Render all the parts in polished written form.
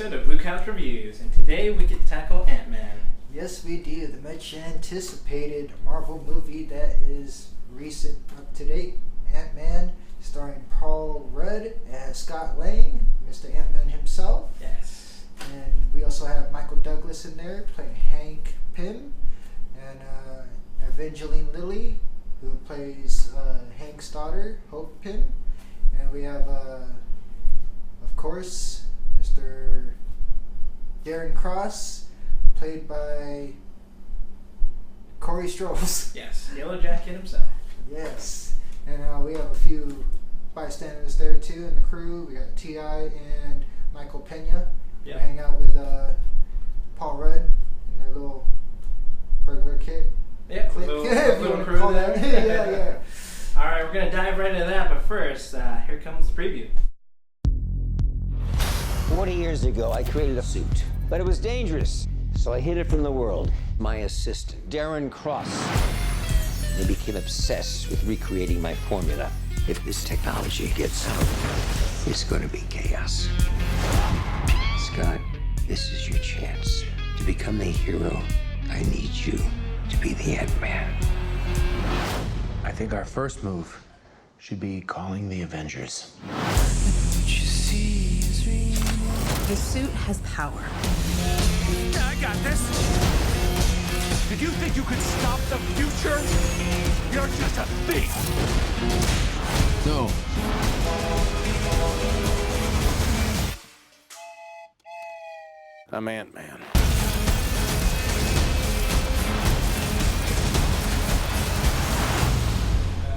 episode of Blue Couch Reviews, and today we get to tackle Ant-Man. Yes, we do. The much anticipated Marvel movie that is recent, up to date. Ant-Man, starring Paul Rudd as Scott Lang, Mr. Ant-Man himself. Yes. And we also have Michael Douglas in there playing Hank Pym, and Evangeline Lilly, who plays Hank's daughter, Hope Pym. And we have, of course, Mr. Darren Cross, played by Corey Strolls. Yes, Yellow Jacket himself. Yes. And we have a few bystanders there too in the crew. We got T.I. and Michael Pena. Yep. We hang out with Paul Rudd in their little burglar kit. Yep, Click. little crew there. Yeah. Alright, we're going to dive right into that, but first, here comes the preview. 40 years ago, I created a suit, but it was dangerous, so I hid it from the world. My assistant, Darren Cross, they became obsessed with recreating my formula. If this technology gets out, it's going to be chaos. Scott, this is your chance to become the hero. I need you to be the Ant-Man. I think our first move should be calling the Avengers. The suit has power. I got this. Did you think you could stop the future? You're just a thief. No. I'm Ant-Man.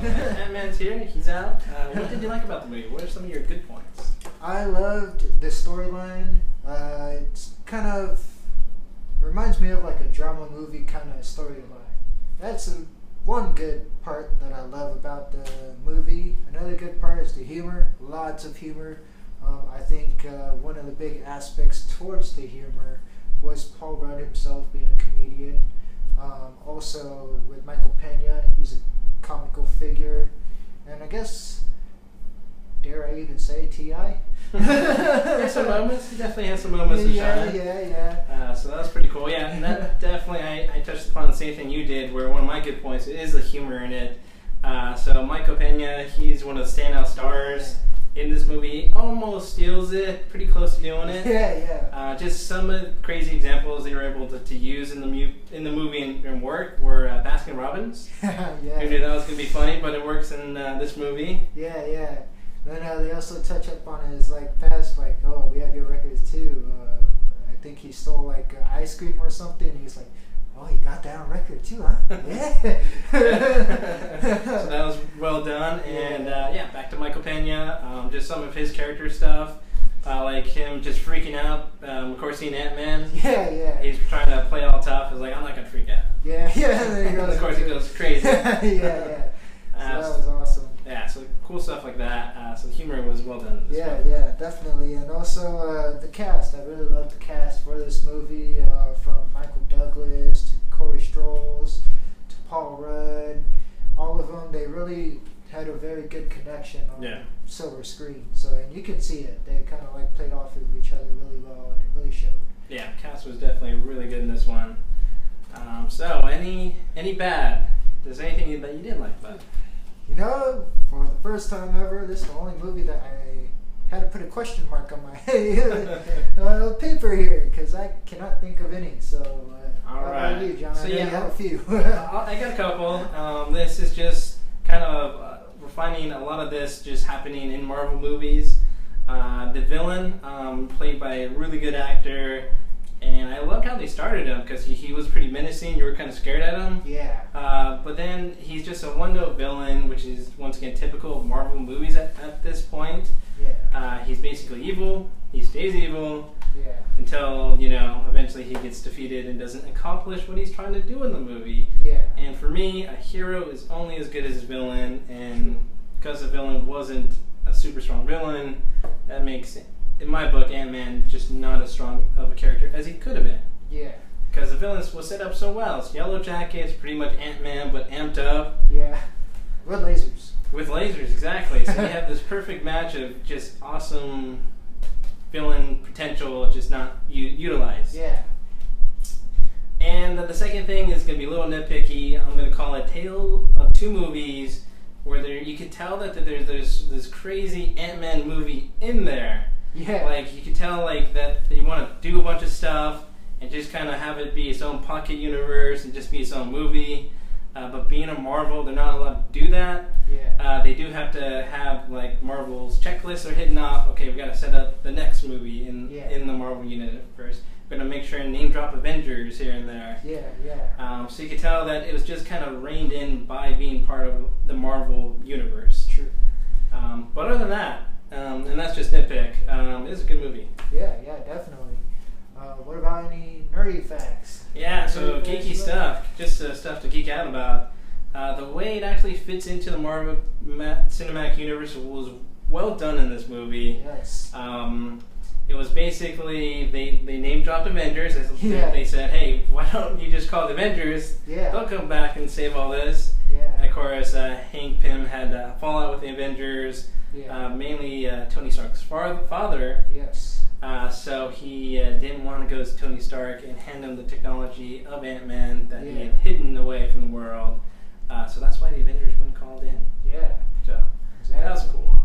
Ant-Man's here, he's out. What did you like about the movie? What are some of your good points? I loved the storyline. It's kind of reminds me of like a drama movie kind of storyline. That's one good part that I love about the movie. Another good part is the humor. Lots of humor. I think one of the big aspects towards the humor was Paul Rudd himself being a comedian. Also with Michael Pena, he's a comical figure, and I guess, dare I even say, T.I.? There's some moments. He definitely has some moments to shine. Yeah. So that was pretty cool. Yeah, and that definitely, I touched upon the same thing you did, where one of my good points is the humor in it. So Michael Pena, he's one of the standout stars in this movie. Almost steals it, pretty close to doing it. Yeah. Just some of the crazy examples they were able to use in the movie and work were Baskin Robbins. Yeah. Who knew that was going to be funny, but it works in this movie. Yeah. Then they also touch up on his past, oh, we have your records too. I think he stole ice cream or something. He's like, oh, you got that on record too, huh? Yeah. So that was well done. And back to Michael Pena. Just some of his character stuff. Like him just freaking out. Of course, seeing Ant-Man. Yeah. He's trying to play all tough. He's like, I'm not going to freak out. Yeah. There he goes. Of course, he goes crazy. Yeah. So that was awesome. Yeah, so cool stuff like that. So the humor was well done. Yeah, definitely. And also the cast. I really love the cast for this movie. From Michael Douglas to Corey Strolls to Paul Rudd. All of them, they really had a very good connection on silver screen. And you can see it. They kind of played off of each other really well, and it really showed. Yeah, the cast was definitely really good in this one. So any bad? Is there anything that you didn't like about it? For the first time ever, this is the only movie that I had to put a question mark on my paper here, because I cannot think of any. So, all right. How about you, John? So I know you have a few. I got a couple. This is just kind of we're finding a lot of this just happening in Marvel movies. The villain, played by a really good actor. And I loved how they started him, because he was pretty menacing. You were kind of scared at him. Yeah. But then he's just a one-note villain, which is, once again, typical of Marvel movies at this point. Yeah. He's basically evil. He stays evil. Yeah. Until, eventually he gets defeated and doesn't accomplish what he's trying to do in the movie. Yeah. And for me, a hero is only as good as his villain. And because the villain wasn't a super strong villain, that makes it, in my book, Ant-Man just not as strong of a character as he could have been. Yeah. Because the villain was set up so well. It's Yellow Jacket, it's pretty much Ant-Man, but amped up. Yeah. With lasers. With lasers, exactly. So you have this perfect match of just awesome villain potential just not utilized. Yeah. And the second thing is going to be a little nitpicky. I'm going to call it Tale of Two Movies, where you could tell that there's this crazy Ant-Man movie in there. Yeah. Like, you could tell like that they want to do a bunch of stuff and just kind of have it be its own pocket universe and just be its own movie. But being a Marvel, they're not allowed to do that. Yeah. They do have to have, like, Marvel's checklists are hidden off. Okay, we got to set up the next movie in the Marvel universe. We're going to make sure and name drop Avengers here and there. Yeah, yeah. So you could tell that it was just kind of reined in by being part of the Marvel universe. True. But other than that, and that's just nitpick, it is a good movie. Yeah, yeah, definitely. What about any nerdy facts? Yeah, so geeky stuff, just stuff to geek out about. The way it actually fits into the Marvel Cinematic Universe was well done in this movie. Yes. It was basically, they name-dropped Avengers. Yeah. They said, hey, why don't you just call the Avengers? Yeah. They'll come back and save all this. Yeah. And of course, Hank Pym had fallout with the Avengers, mainly Tony Stark's father. Yes. So he didn't want to go to Tony Stark and hand him the technology of Ant-Man that he had hidden away from the world. So that's why the Avengers weren't called in. Yeah. So Exactly. that was cool.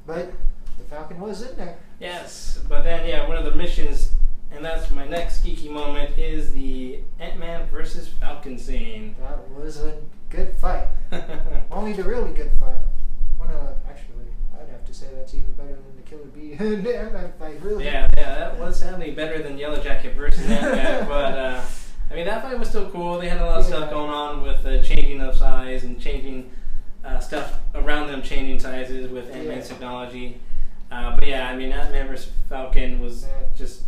But the Falcon was in there. Yes, but then one of the missions, and that's my next geeky moment, is the Ant-Man versus Falcon scene. That was a good fight. Only the really good fight. Actually, I'd have to say that's even better than the Killer Bee and Ant-Man fight. Really. Yeah, that was sadly better than Yellow Jacket versus Ant-Man, but I mean, that fight was still cool. They had a lot of stuff going on with changing of size and changing stuff around them, changing sizes with Ant-Man's technology. But yeah, I mean, Ant-Man vs. Falcon was just...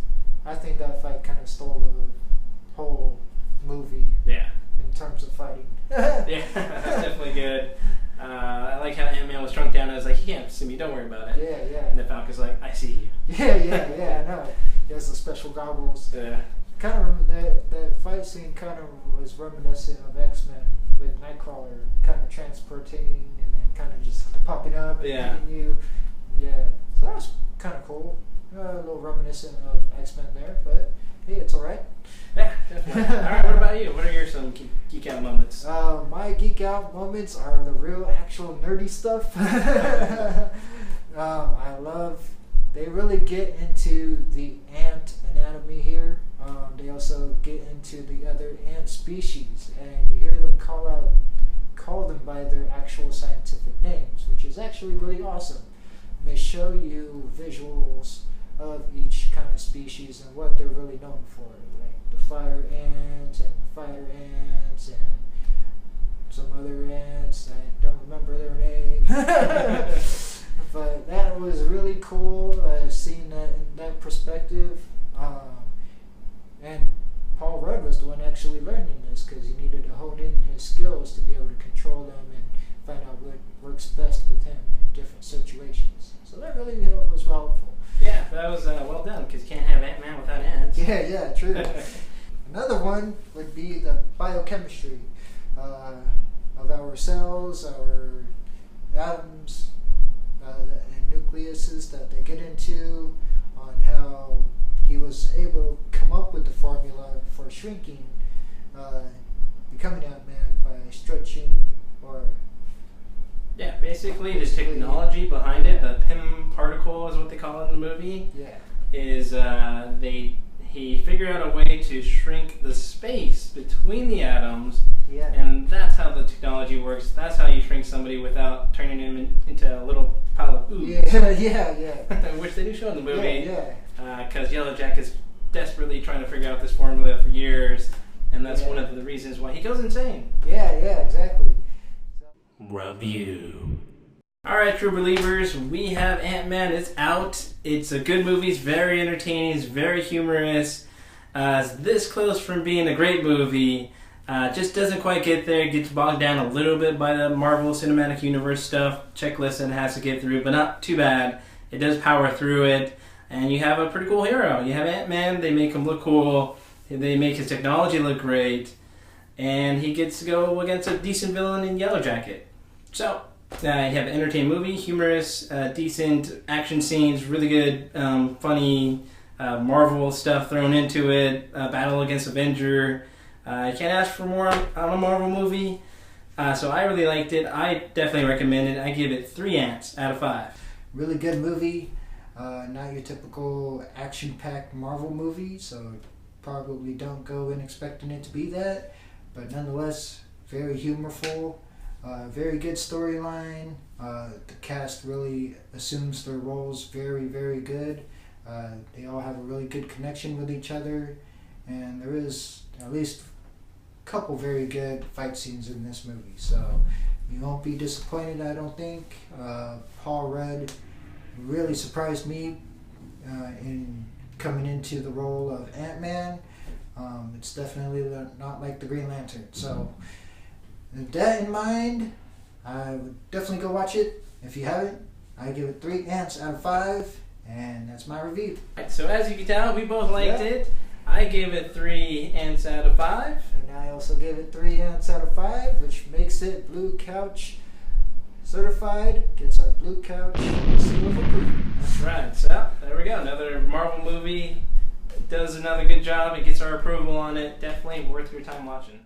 I think that fight kind of stole the whole movie. Yeah. In terms of fighting. Yeah, that's definitely good. I like how Ant-Man was shrunk down. I was like, he can't see me, don't worry about it. Yeah, yeah. And the Falcon's like, I see you. Yeah, I know. He has the special goggles. Yeah. Kind of that fight scene kind of was reminiscent of X-Men with Nightcrawler kind of transporting and then kind of just popping up and hitting you. Yeah, so that was kind of cool. A little reminiscent of X-Men there, but hey, it's alright. Yeah, definitely. Alright, what about you? What are your some geek out moments? My geek out moments are the real actual nerdy stuff. They really get into the ant anatomy here. They also get into the other ant species, and you hear them call them by their actual scientific names, which is actually really awesome. And they show you visuals of each kind of species and what they're really known for, like the fire ants and the fighter ants and some other ants. I don't remember their name. But that was really cool, seeing that in that perspective. And Paul Rudd was the one actually learning this because he needed to hone in his skills to be able to control them and find out what works best with him in different situations. So that really was helpful. Yeah, that was well done because you can't have Ant-Man without ants. Yeah, true. Another one would be the biochemistry of our cells, our atoms, and nucleuses that they get into, on how he was able to come up with the formula for shrinking, becoming Ant-Man by stretching or... Yeah, basically the technology behind it, the Pym particle is what they call it in the movie, is he figured out a way to shrink the space between the atoms, and that's how the technology works. That's how you shrink somebody without turning him into a little pile of ooze. Yeah. Which they do show in the movie. Because Yellow Jacket's desperately trying to figure out this formula for years, and that's one of the reasons why he goes insane. Yeah, exactly. Review. Alright, true believers, we have Ant-Man. It's out. It's a good movie. It's very entertaining. It's very humorous. It's this close from being a great movie. Just doesn't quite get there. It gets bogged down a little bit by the Marvel Cinematic Universe stuff, checklist that it has to get through, but not too bad. It does power through it, and you have a pretty cool hero. You have Ant-Man. They make him look cool. They make his technology look great, and he gets to go against a decent villain in Yellow Jacket. So, You have an entertaining movie, humorous, decent action scenes, really good, funny Marvel stuff thrown into it, battle against Avenger. You can't ask for more on a Marvel movie. So I really liked it. I definitely recommend it. I give it 3 ants out of 5. Really good movie. Not your typical action-packed Marvel movie, so probably don't go in expecting it to be that. But nonetheless, very humorful. Very good storyline. The cast really assumes their roles very, very good. They all have a really good connection with each other, and there is at least a couple very good fight scenes in this movie. So you won't be disappointed, I don't think. Paul Rudd really surprised me in coming into the role of Ant-Man. It's definitely not like the Green Lantern. So with that in mind, I would definitely go watch it. If you haven't, I give it 3 ants out of 5, and that's my review. Right, so as you can tell, we both liked it. I gave it 3 ants out of 5. And I also gave it 3 ants out of 5, which makes it Blue Couch certified. Gets our Blue Couch seal of approval. That's right. So there we go. Another Marvel movie does another good job. It gets our approval on it. Definitely worth your time watching.